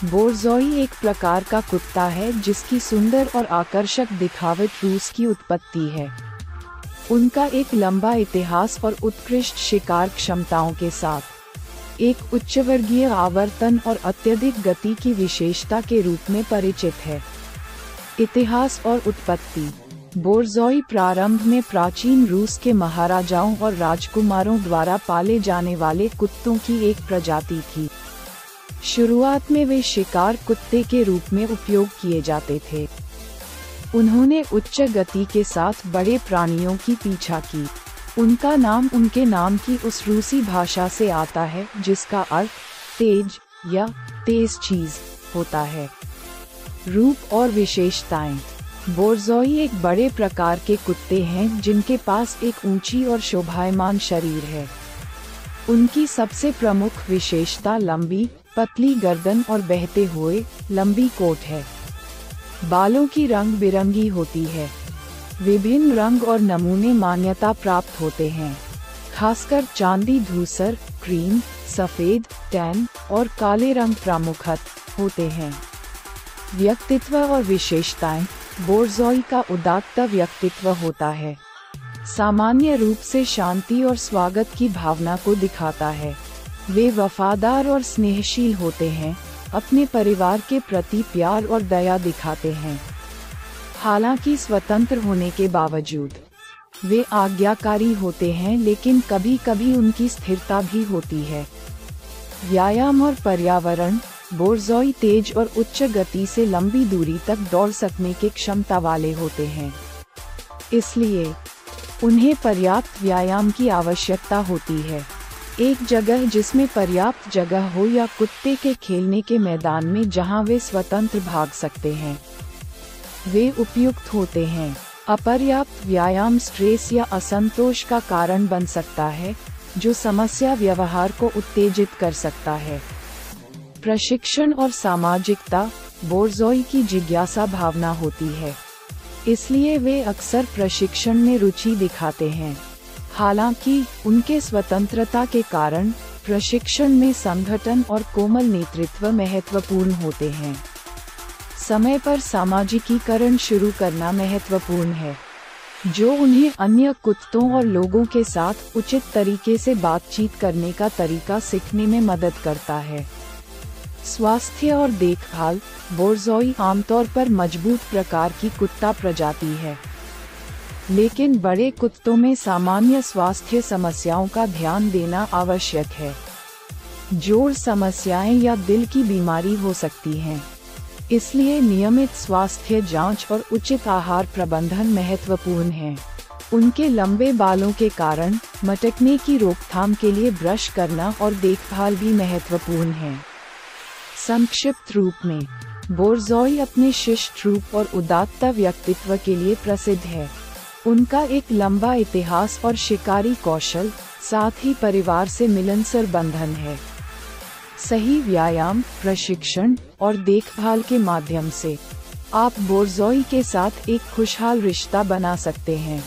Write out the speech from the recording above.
बोरज़ोई एक प्रकार का कुत्ता है जिसकी सुंदर और आकर्षक दिखावट रूस की उत्पत्ति है। उनका एक लंबा इतिहास और उत्कृष्ट शिकार क्षमताओं के साथ एक उच्चवर्गीय आवर्तन और अत्यधिक गति की विशेषता के रूप में परिचित है। इतिहास और उत्पत्ति। बोरज़ोई प्रारंभ में प्राचीन रूस के महाराजाओं और राजकुमारों द्वारा पाले जाने वाले कुत्तों की एक प्रजाति थी। शुरुआत में वे शिकार कुत्ते के रूप में उपयोग किए जाते थे। उन्होंने उच्च गति के साथ बड़े प्राणियों की पीछा की। उनका नाम उनके नाम की उस रूसी भाषा से आता है जिसका अर्थ तेज या तेज चीज होता है। रूप और विशेषताएं। बोरज़ोई एक बड़े प्रकार के कुत्ते हैं जिनके पास एक ऊंची और शोभायमान शरीर है। उनकी सबसे प्रमुख विशेषता लंबी, पतली गर्दन और बहते हुए लंबी कोट है। बालों की रंग बिरंगी होती है। विभिन्न रंग और नमूने मान्यता प्राप्त होते हैं, खासकर चांदी, धूसर, क्रीम, सफेद, टैन और काले रंग प्रमुखतः होते हैं। व्यक्तित्व और विशेषताएं। बोरज़ोई का उदात्त व्यक्तित्व होता है। सामान्य रूप से शांति और स्वागत की भावना को दिखाता है। वे वफादार और स्नेहशील होते हैं, अपने परिवार के प्रति प्यार और दया दिखाते हैं। हालांकि स्वतंत्र होने के बावजूद वे आज्ञाकारी होते हैं, लेकिन कभी कभी उनकी स्थिरता भी होती है। व्यायाम और पर्यावरण। बोरज़ोई तेज और उच्च गति से लंबी दूरी तक दौड़ सकने की क्षमता वाले होते हैं, इसलिए उन्हें पर्याप्त व्यायाम की आवश्यकता होती है। एक जगह जिसमें पर्याप्त जगह हो या कुत्ते के खेलने के मैदान में जहां वे स्वतंत्र भाग सकते हैं, वे उपयुक्त होते हैं। अपर्याप्त व्यायाम स्ट्रेस या असंतोष का कारण बन सकता है, जो समस्या व्यवहार को उत्तेजित कर सकता है। प्रशिक्षण और सामाजिकता। बोरज़ोई की जिज्ञासा भावना होती है, इसलिए वे अक्सर प्रशिक्षण में रुचि दिखाते हैं। हालांकि उनके स्वतंत्रता के कारण प्रशिक्षण में संगठन और कोमल नेतृत्व महत्वपूर्ण होते हैं। समय पर सामाजिकीकरण शुरू करना महत्वपूर्ण है, जो उन्हें अन्य कुत्तों और लोगों के साथ उचित तरीके से बातचीत करने का तरीका सीखने में मदद करता है। स्वास्थ्य और देखभाल। बोरज़ोई आमतौर पर मजबूत प्रकार की कुत्ता प्रजाति है, लेकिन बड़े कुत्तों में सामान्य स्वास्थ्य समस्याओं का ध्यान देना आवश्यक है। जोड़ समस्याएं या दिल की बीमारी हो सकती हैं, इसलिए नियमित स्वास्थ्य जांच और उचित आहार प्रबंधन महत्वपूर्ण है। उनके लंबे बालों के कारण मटकने की रोकथाम के लिए ब्रश करना और देखभाल भी महत्वपूर्ण है। संक्षिप्त रूप में, बोरज़ोई अपने शिष्ट रूप और उदात्त व्यक्तित्व के लिए प्रसिद्ध है। उनका एक लंबा इतिहास और शिकारी कौशल, साथ ही परिवार से मिलनसार बंधन है। सही व्यायाम, प्रशिक्षण और देखभाल के माध्यम से आप बोरज़ोई के साथ एक खुशहाल रिश्ता बना सकते हैं।